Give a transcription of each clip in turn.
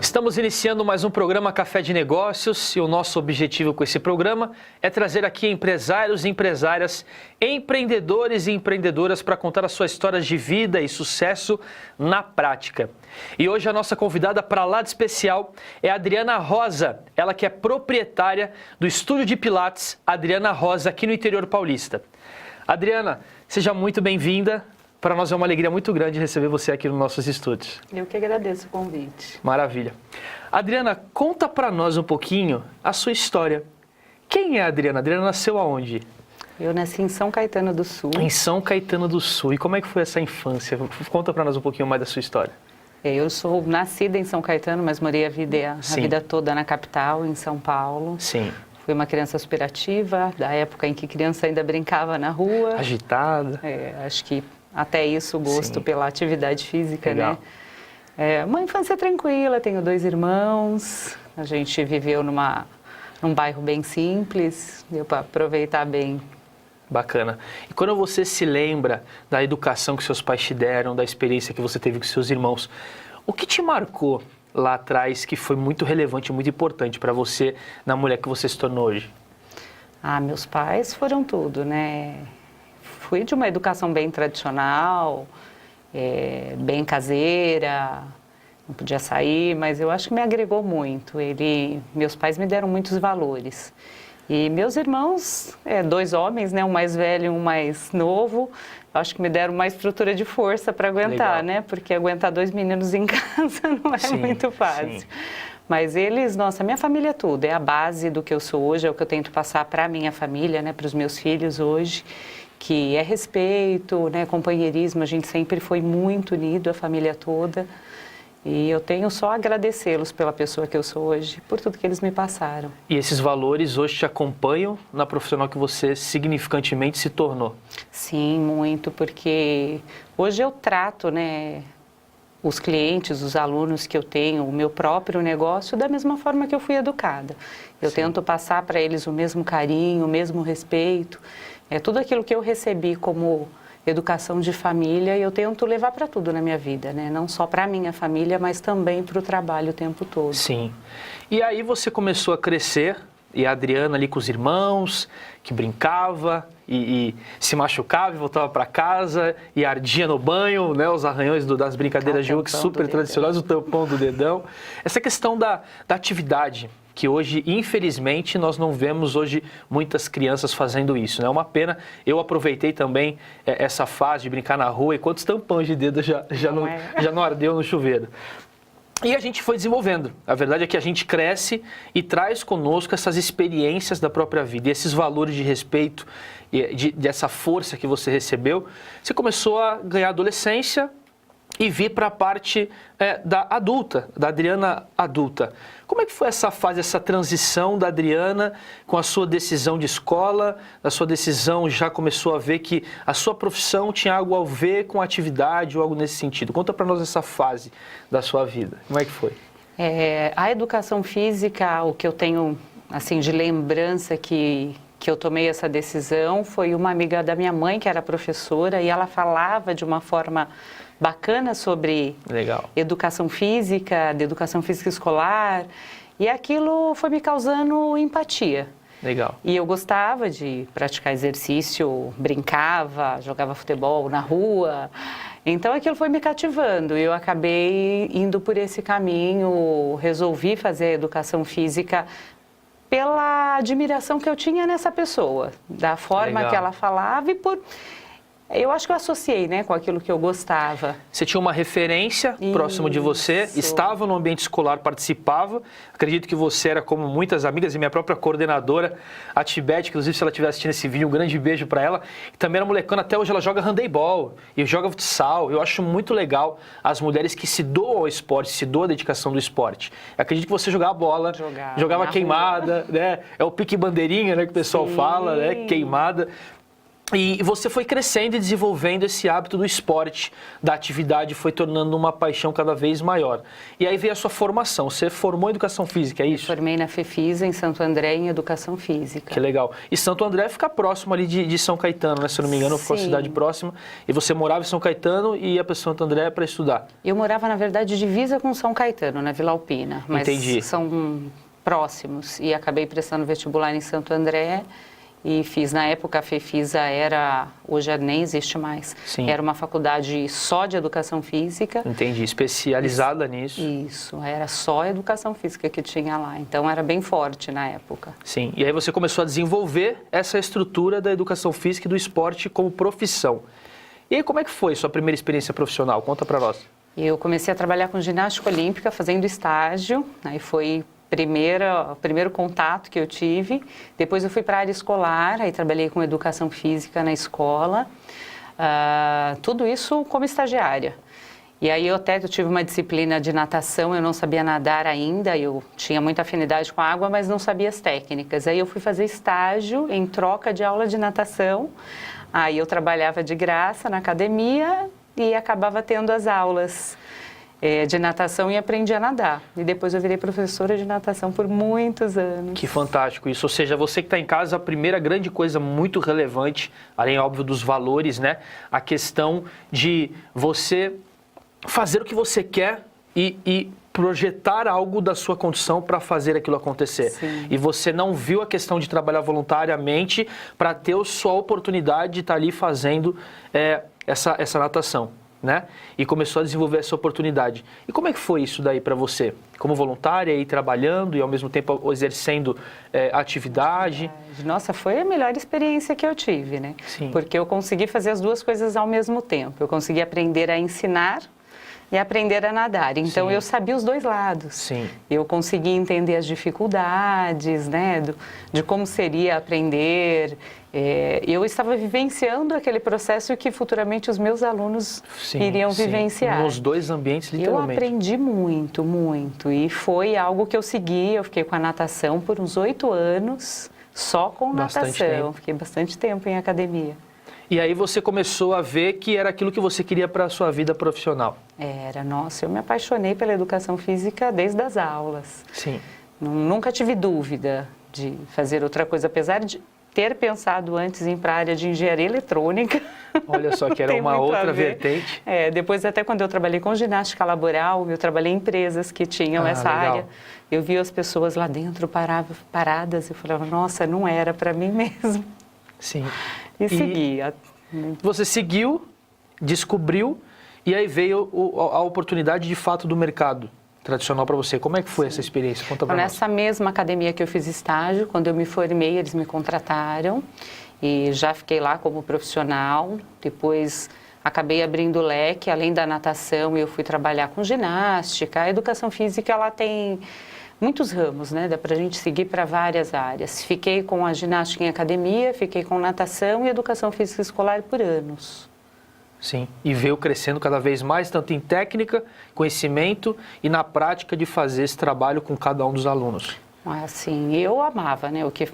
Estamos iniciando mais um programa Café de Negócios e o nosso objetivo com esse programa é trazer aqui empresários e empresárias, empreendedores e empreendedoras para contar as suas histórias de vida e sucesso na prática. E hoje a nossa convidada para lá de especial é a Adriana Rosa, ela que é proprietária do Estúdio de Pilates Adriana Rosa aqui no interior paulista. Adriana, seja muito bem-vinda. Para nós é uma alegria muito grande receber você aqui nos nossos estúdios. Eu que agradeço o convite. Maravilha. Adriana, conta para nós um pouquinho a sua história. Quem é a Adriana? A Adriana nasceu aonde? Eu nasci em São Caetano do Sul. Em São Caetano do Sul. E como é que foi essa infância? Conta para nós um pouquinho mais da sua história. Eu sou nascida em São Caetano, mas morei a vida toda na capital, em São Paulo. Sim. Fui uma criança superativa, da época em que criança ainda brincava na rua. Agitada. Acho que até isso o gosto pela atividade física, legal, né? Uma infância tranquila, tenho 2 irmãos, a gente viveu num bairro bem simples, deu para aproveitar bem. Bacana. E quando você se lembra da educação que seus pais te deram, da experiência que você teve com seus irmãos, o que te marcou lá atrás que foi muito relevante, muito importante para você na mulher que você se tornou hoje? Meus pais foram tudo, né? Fui de uma educação bem tradicional, bem caseira, não podia sair, mas eu acho que me agregou muito. Meus pais me deram muitos valores. E meus irmãos, 2 homens, né, um mais velho e um mais novo, eu acho que me deram uma estrutura de força para aguentar, né? Porque aguentar 2 meninos em casa não é muito fácil. Sim. Mas eles, nossa, minha família é tudo, é a base do que eu sou hoje, é o que eu tento passar para a minha família, né, para os meus filhos hoje, que é respeito, né, companheirismo, a gente sempre foi muito unido, a família toda, e eu tenho só a agradecê-los pela pessoa que eu sou hoje, por tudo que eles me passaram. E esses valores hoje te acompanham na profissional que você significantemente se tornou? Sim, muito, porque hoje eu trato, né, os clientes, os alunos que eu tenho, o meu próprio negócio, da mesma forma que eu fui educada. Eu tento passar para eles o mesmo carinho, o mesmo respeito, tudo aquilo que eu recebi como educação de família, eu tento levar para tudo na minha vida, né? Não só para a minha família, mas também para o trabalho o tempo todo. Sim. E aí você começou a crescer, e a Adriana ali com os irmãos, que brincava e se machucava e voltava para casa e ardia no banho, né? Os arranhões das brincadeiras de rua, super tradicionais, o tampão do dedão. Essa questão da atividade, que hoje, infelizmente, nós não vemos hoje muitas crianças fazendo isso, né? É uma pena. Eu aproveitei também essa fase de brincar na rua e quantos tampões de dedo já não ardeu no chuveiro. E a gente foi desenvolvendo. A verdade é que a gente cresce e traz conosco essas experiências da própria vida. E esses valores de respeito, dessa força que você recebeu, você começou a ganhar adolescência e vir para a parte da adulta, da Adriana adulta. Como é que foi essa fase, essa transição da Adriana com a sua decisão de escola, a sua decisão já começou a ver que a sua profissão tinha algo a ver com a atividade ou algo nesse sentido? Conta para nós essa fase da sua vida. Como é que foi? A educação física, o que eu tenho assim de lembrança que eu tomei essa decisão foi uma amiga da minha mãe que era professora e ela falava de uma forma bacana sobre educação física, de educação física escolar, e aquilo foi me causando empatia. Legal. E eu gostava de praticar exercício, brincava, jogava futebol na rua, então aquilo foi me cativando, eu acabei indo por esse caminho, resolvi fazer a educação física pela admiração que eu tinha nessa pessoa, da forma que ela falava e por... Eu acho que eu associei, né, com aquilo que eu gostava. Você tinha uma referência próximo de você, estava no ambiente escolar, participava. Acredito que você era como muitas amigas e minha própria coordenadora, a Tibete, inclusive se ela estiver assistindo esse vídeo, um grande beijo para ela. E também era molecana, até hoje ela joga handebol e joga futsal. Eu acho muito legal as mulheres que se doam ao esporte, se doam à dedicação do esporte. Eu acredito que você jogava bola, jogava queimada, né? É o pique bandeirinha, né, que o pessoal fala, né, queimada. E você foi crescendo e desenvolvendo esse hábito do esporte, da atividade, foi tornando uma paixão cada vez maior. E aí veio a sua formação. Você formou em Educação Física, é isso? Formei na FEFISA, em Santo André, em Educação Física. Que legal. E Santo André fica próximo ali de São Caetano, né? Se eu não me engano, ficou a cidade próxima. E você morava em São Caetano e ia para Santo André para estudar? Eu morava, na verdade, divisa com São Caetano, na Vila Alpina. Mas Entendi. são próximos. E acabei prestando vestibular em Santo André. E fiz, na época, a FEFISA hoje nem existe mais. Sim. Era uma faculdade só de Educação Física. Entendi, especializada nisso. Isso, era só Educação Física que tinha lá. Então, era bem forte na época. Sim, e aí você começou a desenvolver essa estrutura da Educação Física e do esporte como profissão. E aí, como é que foi sua primeira experiência profissional? Conta pra nós. Eu comecei a trabalhar com ginástica olímpica, fazendo estágio. Aí foi o primeiro contato que eu tive. Depois eu fui para a área escolar, aí trabalhei com educação física na escola. Tudo isso como estagiária. E aí eu tive uma disciplina de natação, eu não sabia nadar ainda, eu tinha muita afinidade com a água, mas não sabia as técnicas. Aí eu fui fazer estágio em troca de aula de natação. Aí eu trabalhava de graça na academia e acabava tendo as aulas de natação e aprendi a nadar. E depois eu virei professora de natação por muitos anos. Que fantástico isso. Ou seja, você que está em casa, a primeira grande coisa muito relevante, além, óbvio, dos valores, né? A questão de você fazer o que você quer e projetar algo da sua condição para fazer aquilo acontecer. Sim. E você não viu a questão de trabalhar voluntariamente para ter a sua oportunidade de estar ali fazendo essa natação. Né? E começou a desenvolver essa oportunidade. E como é que foi isso daí para você? Como voluntária, ir trabalhando e ao mesmo tempo exercendo atividade? Nossa, foi a melhor experiência que eu tive, né? Sim. Porque eu consegui fazer as duas coisas ao mesmo tempo. Eu consegui aprender a ensinar e aprender a nadar. Então, Sim. eu sabia os dois lados. Sim. Eu consegui entender as dificuldades, né? De como seria aprender. Eu estava vivenciando aquele processo que futuramente os meus alunos iriam vivenciar. Nos dois ambientes, literalmente. Eu aprendi muito, muito. E foi algo que eu segui. Eu fiquei com a natação por uns 8 anos, só com natação. Fiquei bastante tempo em academia. E aí você começou a ver que era aquilo que você queria para a sua vida profissional. Nossa, eu me apaixonei pela educação física desde as aulas. Sim. Nunca tive dúvida de fazer outra coisa, apesar de ter pensado antes em ir para a área de engenharia eletrônica. Olha só, que era uma outra vertente. Depois, até quando eu trabalhei com ginástica laboral, eu trabalhei em empresas que tinham essa área. Eu vi as pessoas lá dentro paradas e falava, nossa, não era para mim mesmo. Sim. E segui. Você seguiu, descobriu, e aí veio a oportunidade de fato do mercado tradicional para você. Como é que foi essa experiência? Conta para nós. Nessa mesma academia que eu fiz estágio, quando eu me formei, eles me contrataram e já fiquei lá como profissional. Depois acabei abrindo o leque, além da natação, eu fui trabalhar com ginástica. A educação física, ela tem muitos ramos, né? Dá para a gente seguir para várias áreas. Fiquei com a ginástica em academia, fiquei com natação e educação física escolar por anos. Sim, e veio crescendo cada vez mais, tanto em técnica, conhecimento e na prática de fazer esse trabalho com cada um dos alunos. Assim, eu amava, né? O que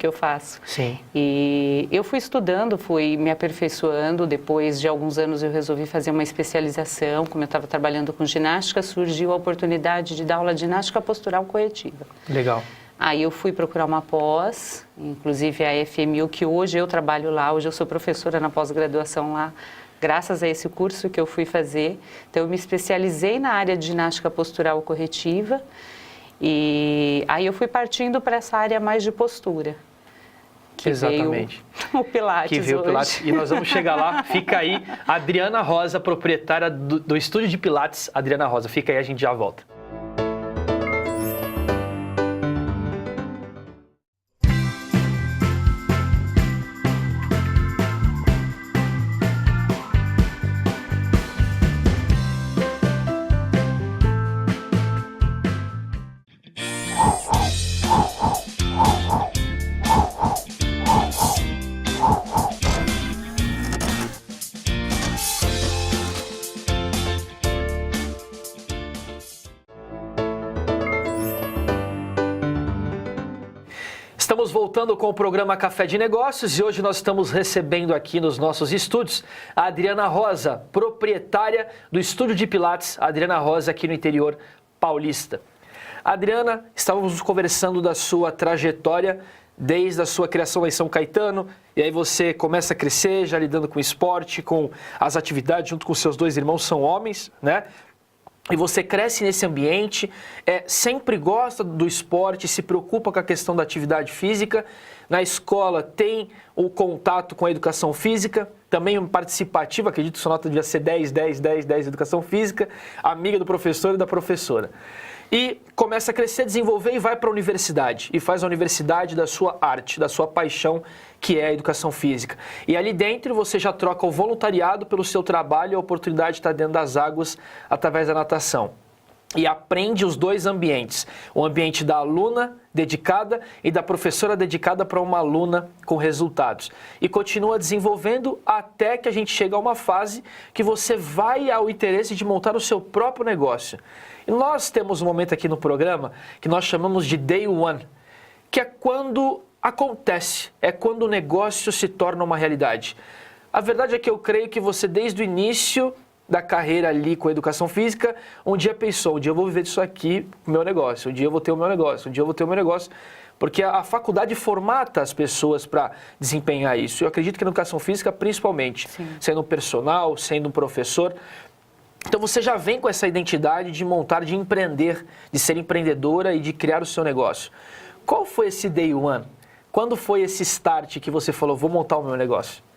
eu faço. Sim. E eu fui estudando, fui me aperfeiçoando. Depois de alguns anos eu resolvi fazer uma especialização. Como eu estava trabalhando com ginástica, surgiu a oportunidade de dar aula de ginástica postural corretiva. Legal. Aí eu fui procurar uma pós, inclusive a FMU, que hoje eu trabalho lá, hoje eu sou professora na pós-graduação lá, graças a esse curso que eu fui fazer. Então eu me especializei na área de ginástica postural corretiva e aí eu fui partindo para essa área mais de postura. Que exatamente. Veio o Pilates que veio hoje. O Pilates. E nós vamos chegar lá. Fica aí, Adriana Rosa, proprietária do estúdio de Pilates. Adriana Rosa, fica aí, a gente já volta. Estamos voltando com o programa Café de Negócios e hoje nós estamos recebendo aqui nos nossos estúdios a Adriana Rosa, proprietária do Estúdio de Pilates, Adriana Rosa, aqui no interior paulista. Adriana, estávamos conversando da sua trajetória desde a sua criação lá em São Caetano, e aí você começa a crescer, já lidando com esporte, com as atividades, junto com seus dois irmãos, são homens, né? E você cresce nesse ambiente, sempre gosta do esporte, se preocupa com a questão da atividade física. Na escola tem o contato com a educação física, também participativa, acredito que sua nota devia ser 10, 10, 10, 10 educação física, amiga do professor e da professora. E começa a crescer, desenvolver e vai para a universidade. E faz a universidade da sua arte, da sua paixão, que é a educação física. E ali dentro você já troca o voluntariado pelo seu trabalho e a oportunidade de estar dentro das águas através da natação. E aprende os dois ambientes, o ambiente da aluna dedicada e da professora dedicada para uma aluna com resultados. E continua desenvolvendo até que a gente chega a uma fase que você vai ao interesse de montar o seu próprio negócio. E nós temos um momento aqui no programa que nós chamamos de Day One, que é quando acontece, é quando o negócio se torna uma realidade. A verdade é que eu creio que você, desde o início da carreira ali com a educação física, um dia pensou, um dia eu vou viver disso aqui, o meu negócio, um dia eu vou ter o meu negócio, um dia eu vou ter o meu negócio, porque a faculdade formata as pessoas para desempenhar isso. Eu acredito que na educação física, principalmente, sim, sendo um personal, sendo um professor. Então você já vem com essa identidade de montar, de empreender, de ser empreendedora e de criar o seu negócio. Qual foi esse Day One? Quando foi esse start que você falou, vou montar o meu negócio?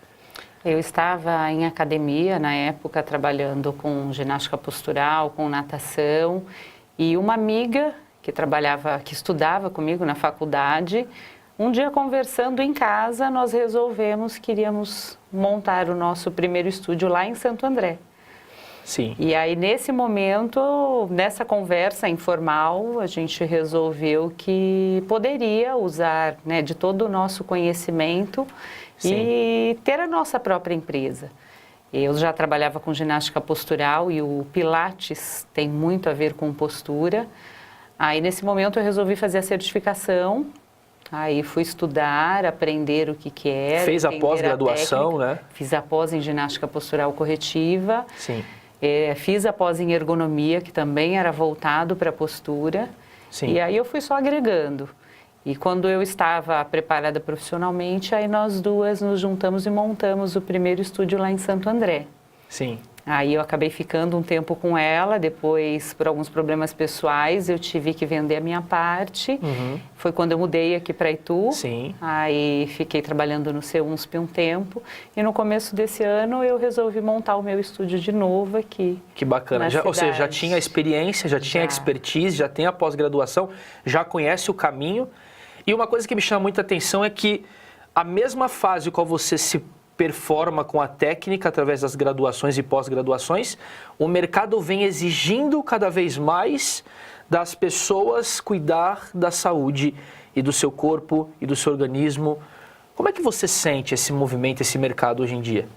Eu estava em academia, na época, trabalhando com ginástica postural, com natação, e uma amiga que estudava comigo na faculdade, um dia conversando em casa, nós resolvemos que iríamos montar o nosso primeiro estúdio lá em Santo André. Sim. E aí, nesse momento, nessa conversa informal, a gente resolveu que poderia usar, né, de todo o nosso conhecimento, sim, e ter a nossa própria empresa. Eu já trabalhava com ginástica postural e o Pilates tem muito a ver com postura. Aí, nesse momento, eu resolvi fazer a certificação. Aí fui estudar, aprender o que era. Fez a pós-graduação, né? Fiz a pós em ginástica postural corretiva. Sim. Fiz a pós em ergonomia, que também era voltado para a postura. Sim. E aí eu fui só agregando. E quando eu estava preparada profissionalmente, aí nós duas nos juntamos e montamos o primeiro estúdio lá em Santo André. Sim. Aí eu acabei ficando um tempo com ela, depois, por alguns problemas pessoais, eu tive que vender a minha parte. Uhum. Foi quando eu mudei aqui para Itu. Sim. Aí fiquei trabalhando no CEUNSP um tempo. E no começo desse ano eu resolvi montar o meu estúdio de novo aqui. Que bacana. Ou seja, já tinha experiência, já tinha expertise, já tem a pós-graduação, já conhece o caminho. E uma coisa que me chama muita atenção é que a mesma fase qual você se performa com a técnica através das graduações e pós-graduações, o mercado vem exigindo cada vez mais das pessoas cuidar da saúde e do seu corpo e do seu organismo. Como é que você sente esse movimento, esse mercado hoje em dia?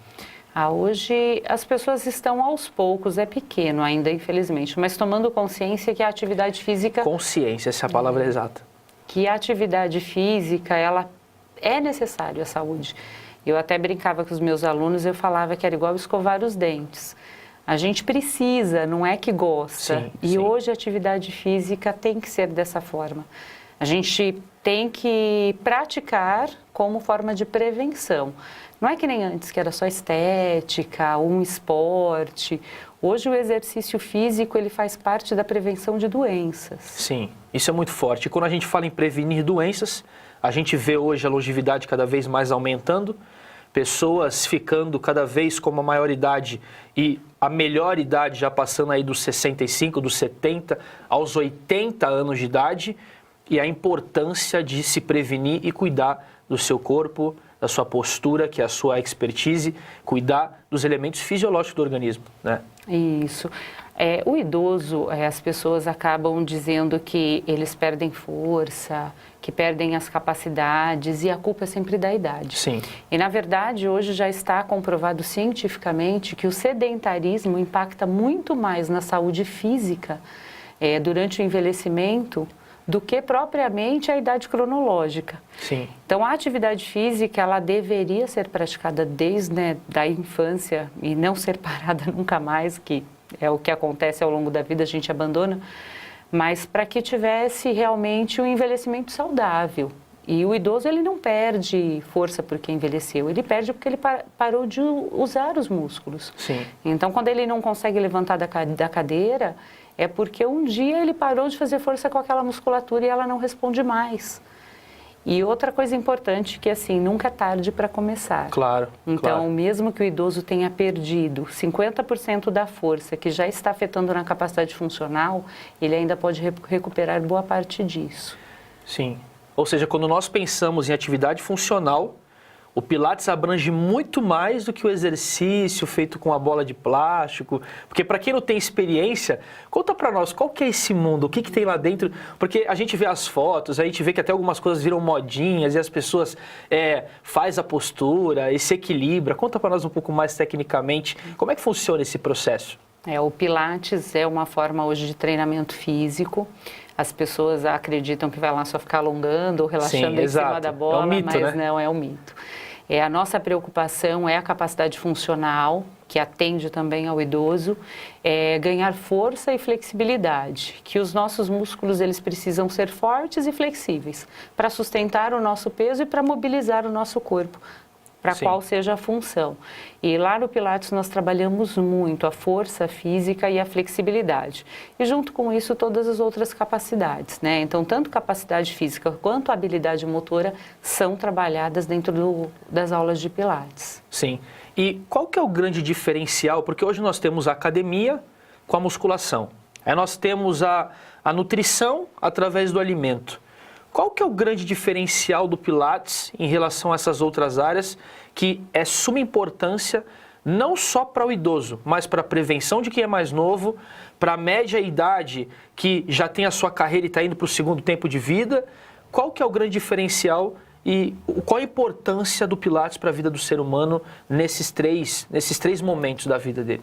Hoje as pessoas estão aos poucos, é pequeno ainda, infelizmente, mas tomando consciência que a atividade física... Consciência, essa é a palavra exata. Que a atividade física, ela é necessária à saúde. Eu até brincava com os meus alunos, eu falava que era igual escovar os dentes. A gente precisa, não é que gosta. Sim, e sim, hoje a atividade física tem que ser dessa forma. A gente tem que praticar como forma de prevenção. Não é que nem antes, que era só estética, um esporte. Hoje o exercício físico, ele faz parte da prevenção de doenças. Sim, isso é muito forte. E quando a gente fala em prevenir doenças, a gente vê hoje a longevidade cada vez mais aumentando, pessoas ficando cada vez com uma maior idade e a melhor idade já passando aí dos 65, dos 70 aos 80 anos de idade, e a importância de se prevenir e cuidar do seu corpo, da sua postura, que é a sua expertise, cuidar dos elementos fisiológicos do organismo, né? Isso. O idoso, as pessoas acabam dizendo que eles perdem força, que perdem as capacidades, e a culpa é sempre da idade. Sim. E, na verdade, hoje já está comprovado cientificamente que o sedentarismo impacta muito mais na saúde física durante o envelhecimento do que propriamente a idade cronológica. Sim. Então, a atividade física, ela deveria ser praticada desde, né, da infância e não ser parada nunca mais, que é o que acontece ao longo da vida, a gente abandona, mas para que tivesse realmente um envelhecimento saudável. E o idoso, ele não perde força porque envelheceu, ele perde porque ele parou de usar os músculos. Sim. Então, quando ele não consegue levantar da cadeira, é porque um dia ele parou de fazer força com aquela musculatura e ela não responde mais. E outra coisa importante que, assim, nunca é tarde para começar. Claro. Então, claro. mesmo que o idoso tenha perdido 50% da força que já está afetando na capacidade funcional, ele ainda pode recuperar boa parte disso. Sim. Ou seja, quando nós pensamos em atividade funcional, o Pilates abrange muito mais do que o exercício feito com a bola de plástico. Porque para quem não tem experiência, conta para nós, qual que é esse mundo? O que tem lá dentro? Porque a gente vê as fotos, a gente vê que até algumas coisas viram modinhas e as pessoas faz a postura e se equilibra. Conta para nós um pouco mais tecnicamente, como é que funciona esse processo? O Pilates é uma forma hoje de treinamento físico. As pessoas acreditam que vai lá só ficar alongando ou relaxando em cima da bola, é um mito, mas né? não, é um mito. A nossa preocupação é a capacidade funcional, que atende também ao idoso, ganhar força e flexibilidade, que os nossos músculos eles precisam ser fortes e flexíveis para sustentar o nosso peso e para mobilizar o nosso corpo, para qual seja a função. E lá no Pilates nós trabalhamos muito a força física e a flexibilidade. E junto com isso todas as outras capacidades, né? Então tanto capacidade física quanto habilidade motora são trabalhadas dentro das aulas de Pilates. Sim. E qual que é o grande diferencial? Porque hoje nós temos a academia com a musculação. Aí nós temos a nutrição através do alimento. Qual que é o grande diferencial do Pilates em relação a essas outras áreas que é suma importância não só para o idoso, mas para a prevenção de quem é mais novo, para a média idade que já tem a sua carreira e está indo para o segundo tempo de vida? Qual que é o grande diferencial e qual a importância do Pilates para a vida do ser humano nesses três momentos da vida dele?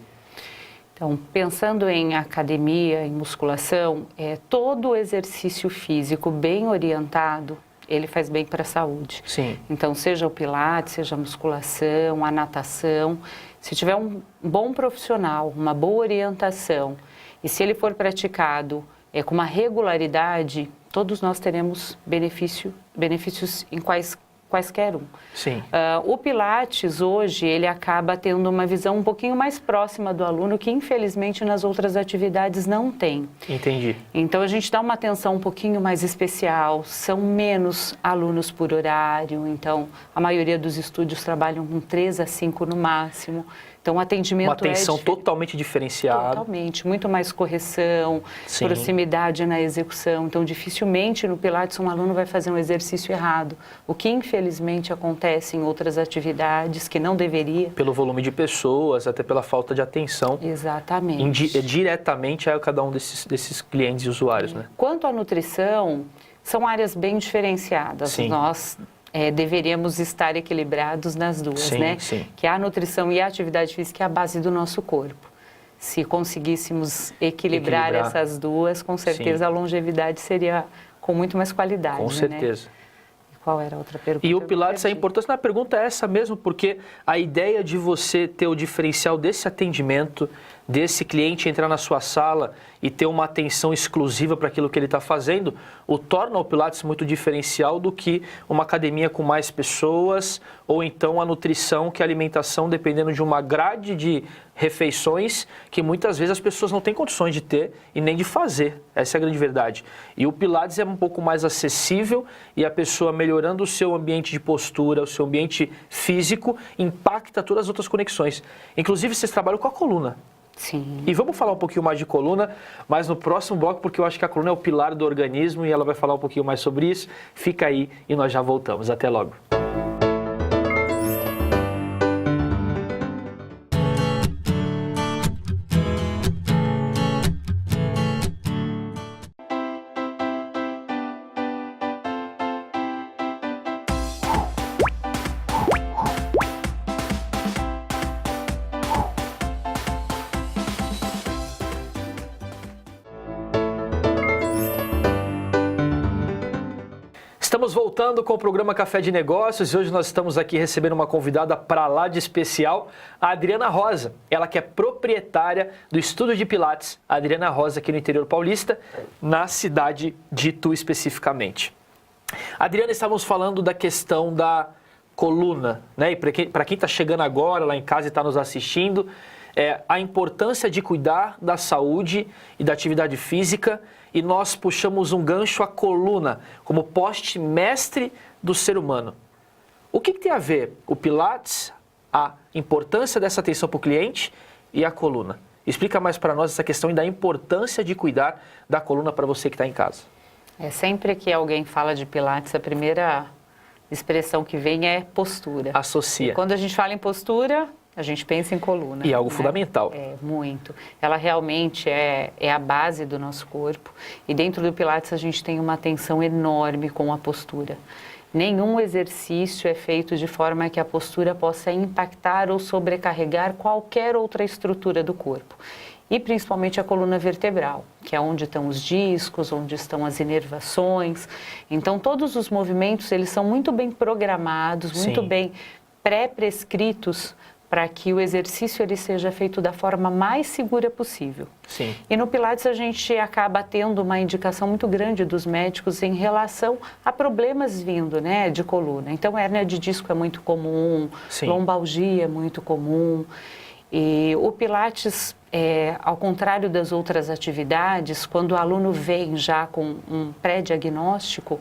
Então, pensando em academia, em musculação, todo exercício físico bem orientado, ele faz bem para a saúde. Sim. Então, seja o Pilates, seja a musculação, a natação, se tiver um bom profissional, uma boa orientação, e se ele for praticado com uma regularidade, todos nós teremos benefícios em quaisquer um. Sim. O Pilates hoje, ele acaba tendo uma visão um pouquinho mais próxima do aluno, que infelizmente nas outras atividades não tem. Entendi. Então a gente dá uma atenção um pouquinho mais especial, são menos alunos por horário, então a maioria dos estúdios trabalham com 3 a 5 no máximo. Então, o atendimento uma atenção totalmente diferenciada. Totalmente, muito mais correção, Sim. proximidade na execução. Então, dificilmente no Pilates um aluno vai fazer um exercício errado, o que infelizmente acontece em outras atividades que não deveria. Pelo volume de pessoas, até pela falta de atenção. Exatamente. Diretamente a cada um desses clientes e usuários, né? Quanto à nutrição, são áreas bem diferenciadas. Sim. Nós deveríamos estar equilibrados nas duas, sim, né? Sim. Que a nutrição e a atividade física é a base do nosso corpo. Se conseguíssemos equilibrar essas duas, com certeza sim. a longevidade seria com muito mais qualidade. Com certeza. Né? Qual era a outra pergunta? E o Pilates, a importância da pergunta é essa mesmo, porque a ideia de você ter o diferencial desse atendimento, desse cliente entrar na sua sala e ter uma atenção exclusiva para aquilo que ele está fazendo, torna o Pilates muito diferencial do que uma academia com mais pessoas, ou então a nutrição, que é a alimentação, dependendo de uma grade de refeições que muitas vezes as pessoas não têm condições de ter e nem de fazer. Essa é a grande verdade. E o Pilates é um pouco mais acessível e a pessoa melhorando o seu ambiente de postura, o seu ambiente físico, impacta todas as outras conexões. Inclusive, vocês trabalham com a coluna. Sim. E vamos falar um pouquinho mais de coluna, mas no próximo bloco, porque eu acho que a coluna é o pilar do organismo e ela vai falar um pouquinho mais sobre isso. Fica aí e nós já voltamos. Até logo. Estamos voltando com o programa Café de Negócios e hoje nós estamos aqui recebendo uma convidada para lá de especial, a Adriana Rosa. Ela que é proprietária do Estúdio de Pilates, a Adriana Rosa, aqui no interior paulista, na cidade de Itu especificamente. Adriana, estávamos falando da questão da coluna, né? E para quem está chegando agora lá em casa e está nos assistindo, a importância de cuidar da saúde e da atividade física, e nós puxamos um gancho à coluna como poste mestre do ser humano. O que tem a ver o Pilates, a importância dessa atenção para o cliente e a coluna? Explica mais para nós essa questão e da importância de cuidar da coluna para você que está em casa. Sempre que alguém fala de Pilates, a primeira expressão que vem é postura. Associa. E quando a gente fala em postura, a gente pensa em coluna. E algo fundamental. Muito. Ela realmente é a base do nosso corpo. E dentro do Pilates a gente tem uma atenção enorme com a postura. Nenhum exercício é feito de forma que a postura possa impactar ou sobrecarregar qualquer outra estrutura do corpo. E principalmente a coluna vertebral, que é onde estão os discos, onde estão as inervações. Então todos os movimentos, eles são muito bem programados, muito bem pré-prescritos para que o exercício ele seja feito da forma mais segura possível. Sim. E no Pilates a gente acaba tendo uma indicação muito grande dos médicos em relação a problemas vindo, né, de coluna. Então, hérnia de disco é muito comum, lombalgia é muito comum. E o Pilates, ao contrário das outras atividades, quando o aluno vem já com um pré-diagnóstico,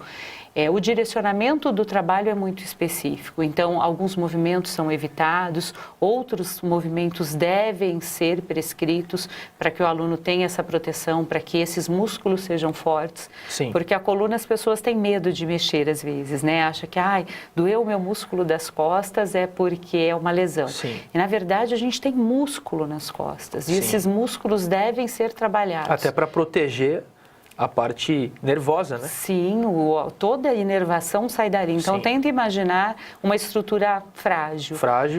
o direcionamento do trabalho é muito específico. Então, alguns movimentos são evitados, outros movimentos devem ser prescritos para que o aluno tenha essa proteção, para que esses músculos sejam fortes. Sim. Porque a coluna as pessoas têm medo de mexer às vezes, né? Acha que, doeu o meu músculo das costas é porque é uma lesão. Sim. E, na verdade, a gente tem músculo nas costas e esses músculos devem ser trabalhados. Até para proteger a parte nervosa, né? Sim, toda a inervação sai dali. Então, tenta imaginar uma estrutura frágil.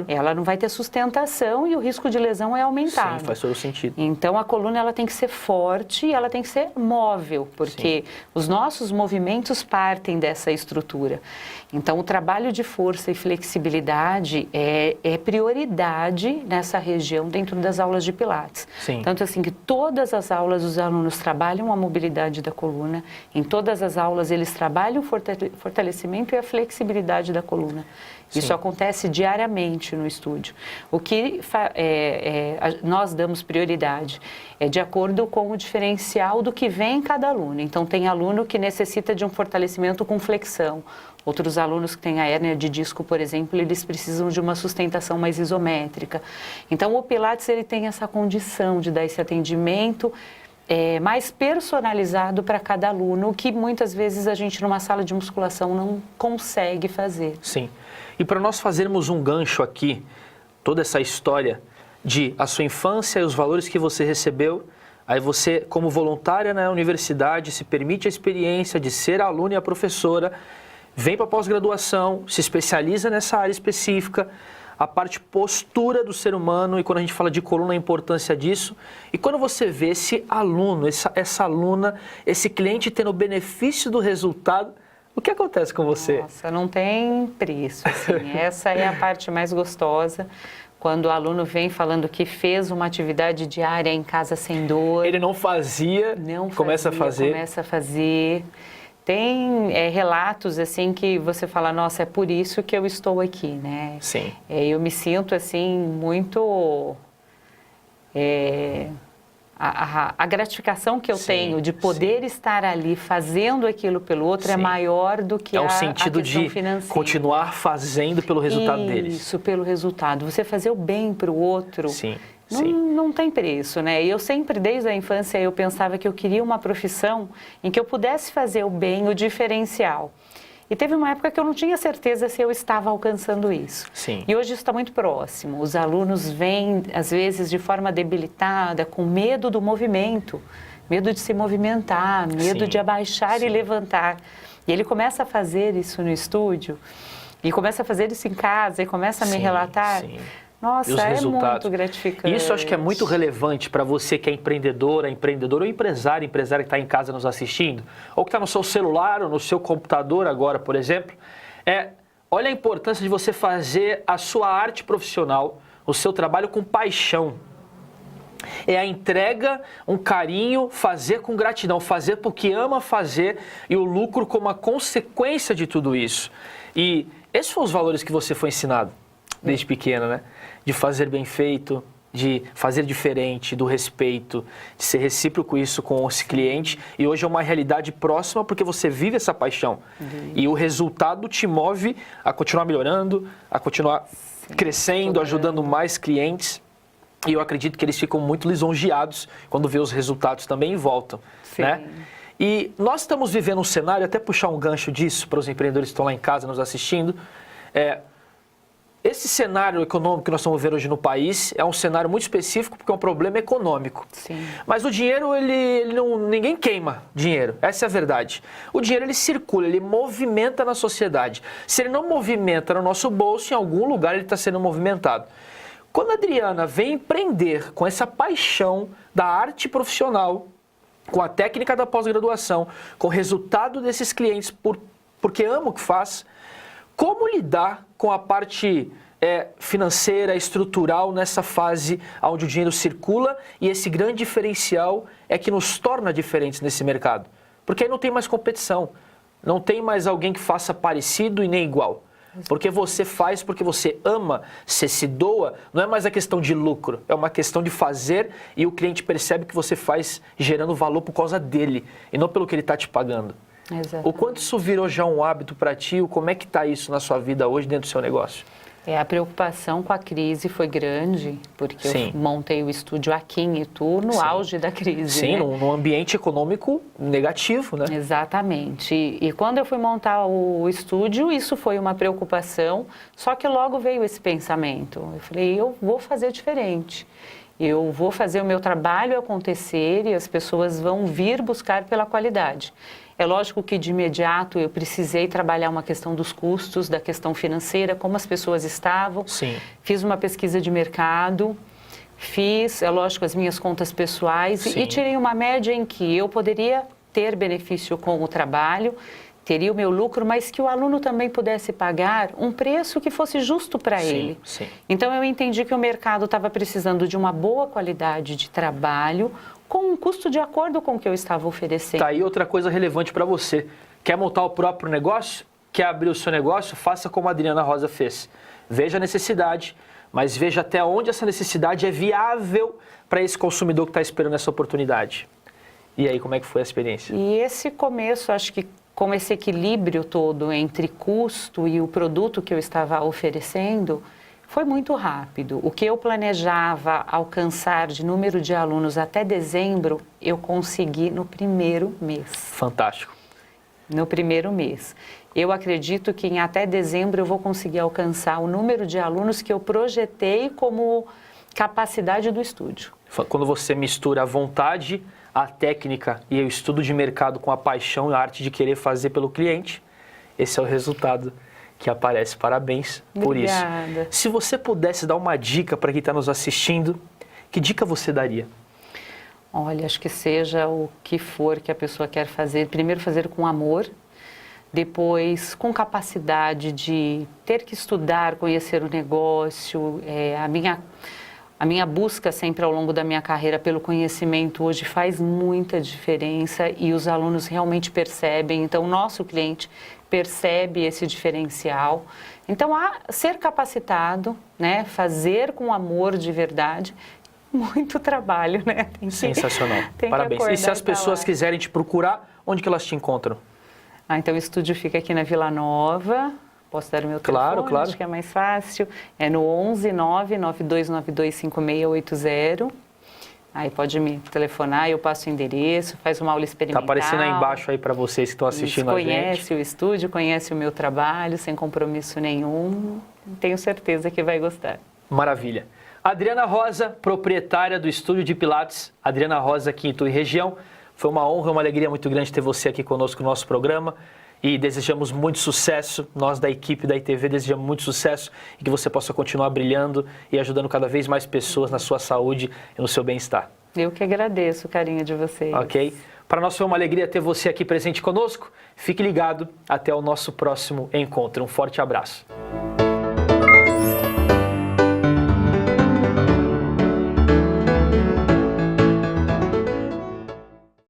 Ela não vai ter sustentação e o risco de lesão é aumentado. Sim, faz todo sentido. Então, a coluna ela tem que ser forte e ela tem que ser móvel, porque os nossos movimentos partem dessa estrutura. Então, o trabalho de força e flexibilidade é prioridade nessa região dentro das aulas de Pilates. Sim. Tanto assim que todas as aulas os alunos trabalham a mobilidade da coluna, em todas as aulas eles trabalham o fortalecimento e a flexibilidade da coluna. Isso acontece diariamente no estúdio. O que nós damos prioridade é de acordo com o diferencial do que vem em cada aluno. Então, tem aluno que necessita de um fortalecimento com flexão. Outros alunos que têm a hérnia de disco, por exemplo, eles precisam de uma sustentação mais isométrica. Então, o Pilates ele tem essa condição de dar esse atendimento mais personalizado para cada aluno, que muitas vezes a gente numa sala de musculação não consegue fazer. Sim. E para nós fazermos um gancho aqui, toda essa história de a sua infância e os valores que você recebeu, aí você, como voluntária na universidade, se permite a experiência de ser aluna e a professora, vem para a pós-graduação, se especializa nessa área específica, a parte postura do ser humano, e quando a gente fala de coluna, a importância disso. E quando você vê esse aluno, essa aluna, esse cliente tendo o benefício do resultado, o que acontece com você? Nossa, não tem preço, assim. Essa é a parte mais gostosa. Quando o aluno vem falando que fez uma atividade diária em casa sem dor. Ele não fazia, começa a fazer. Começa a fazer. Tem relatos assim que você fala, nossa, é por isso que eu estou aqui, né? Sim. Eu me sinto assim muito... A gratificação que eu tenho de poder estar ali fazendo aquilo pelo outro é maior do que um sentido de financeira. Continuar fazendo pelo resultado deles. Isso, pelo resultado. Você fazer o bem para o outro. Sim. Não tem preço, né? E eu sempre, desde a infância, eu pensava que eu queria uma profissão em que eu pudesse fazer o bem, o diferencial. E teve uma época que eu não tinha certeza se eu estava alcançando isso. Sim. E hoje isso está muito próximo. Os alunos vêm, às vezes, de forma debilitada, com medo do movimento, medo de se movimentar, medo de abaixar e levantar. E ele começa a fazer isso no estúdio, e começa a fazer isso em casa, e começa a me relatar. Nossa, e os resultados. É muito gratificante. Isso acho que é muito relevante para você que é empreendedora, empreendedor ou empresária que está em casa nos assistindo, ou que está no seu celular ou no seu computador agora, por exemplo. Olha a importância de você fazer a sua arte profissional, o seu trabalho com paixão. É a entrega, um carinho, fazer com gratidão, fazer porque ama fazer e o lucro como a consequência de tudo isso. E esses foram os valores que você foi ensinado desde pequena, né? De fazer bem feito, de fazer diferente, do respeito, de ser recíproco isso com esse cliente. E hoje é uma realidade próxima porque você vive essa paixão. E o resultado te move a continuar melhorando, a continuar crescendo, ajudando mais clientes. E eu acredito que eles ficam muito lisonjeados quando vê os resultados também e voltam, né? E nós estamos vivendo um cenário, até puxar um gancho disso para os empreendedores que estão lá em casa nos assistindo, esse cenário econômico que nós estamos vendo hoje no país é um cenário muito específico porque é um problema econômico. Sim. Mas o dinheiro, ninguém queima dinheiro, essa é a verdade. O dinheiro, ele circula, ele movimenta na sociedade. Se ele não movimenta no nosso bolso, em algum lugar ele está sendo movimentado. Quando a Adriana vem empreender com essa paixão da arte profissional, com a técnica da pós-graduação, com o resultado desses clientes porque ama o que faz, como lidar com a parte financeira, estrutural, nessa fase onde o dinheiro circula e esse grande diferencial é que nos torna diferentes nesse mercado? Porque aí não tem mais competição, não tem mais alguém que faça parecido e nem igual. Porque você faz, porque você ama, você se doa, não é mais a questão de lucro, é uma questão de fazer e o cliente percebe que você faz gerando valor por causa dele e não pelo que ele está te pagando. Exatamente. O quanto isso virou já um hábito para ti? Como é que está isso na sua vida hoje dentro do seu negócio? A preocupação com a crise foi grande, porque eu montei o estúdio aqui em Itu, no auge da crise. Sim, né? num ambiente econômico negativo, né? Exatamente. E quando eu fui montar o estúdio, isso foi uma preocupação, só que logo veio esse pensamento. Eu falei, eu vou fazer diferente. Eu vou fazer o meu trabalho acontecer e as pessoas vão vir buscar pela qualidade. É lógico que de imediato eu precisei trabalhar uma questão dos custos, da questão financeira, como as pessoas estavam. Sim. Fiz uma pesquisa de mercado, fiz, é lógico, as minhas contas pessoais e tirei uma média em que eu poderia ter benefício com o trabalho, teria o meu lucro, mas que o aluno também pudesse pagar um preço que fosse justo para ele. Sim. Então eu entendi que o mercado estava precisando de uma boa qualidade de trabalho, com um custo de acordo com o que eu estava oferecendo. Tá aí outra coisa relevante para você. Quer montar o próprio negócio? Quer abrir o seu negócio? Faça como a Adriana Rosa fez. Veja a necessidade, mas veja até onde essa necessidade é viável para esse consumidor que está esperando essa oportunidade. E aí, como é que foi a experiência? E esse começo, acho que com esse equilíbrio todo entre custo e o produto que eu estava oferecendo, foi muito rápido. O que eu planejava alcançar de número de alunos até dezembro, eu consegui no primeiro mês. Fantástico. No primeiro mês. Eu acredito que em até dezembro eu vou conseguir alcançar o número de alunos que eu projetei como capacidade do estúdio. Quando você mistura a vontade, a técnica e o estudo de mercado com a paixão e a arte de querer fazer pelo cliente, esse é o resultado que aparece. Parabéns por isso. Obrigada. Se você pudesse dar uma dica para quem está nos assistindo, que dica você daria? Olha, acho que seja o que for que a pessoa quer fazer, primeiro fazer com amor, depois com capacidade de ter que estudar, conhecer o negócio. A minha busca sempre ao longo da minha carreira pelo conhecimento hoje faz muita diferença e os alunos realmente percebem. Então, o nosso cliente percebe esse diferencial. Então, ser capacitado, né, fazer com amor de verdade, muito trabalho, né? Sensacional. Parabéns. E se as pessoas quiserem te procurar, onde que elas te encontram? Então, o estúdio fica aqui na Vila Nova. Posso dar o meu telefone? Claro. Acho que é mais fácil. É no 11 99292 5680. Aí pode me telefonar, eu passo o endereço, faz uma aula experimental. Está aparecendo aí embaixo aí para vocês que estão assistindo a gente. Conhece o estúdio, conhece o meu trabalho, sem compromisso nenhum. Tenho certeza que vai gostar. Maravilha. Adriana Rosa, proprietária do Estúdio de Pilates. Adriana Rosa aqui em Itu e região. Foi uma honra, uma alegria muito grande ter você aqui conosco no nosso programa. e desejamos muito sucesso. Nós da equipe da ITV desejamos muito sucesso e que você possa continuar brilhando e ajudando cada vez mais pessoas na sua saúde e no seu bem-estar. Eu que agradeço o carinho de vocês. Ok? Para nós foi uma alegria ter você aqui presente conosco. Fique ligado. Até o nosso próximo encontro. Um forte abraço.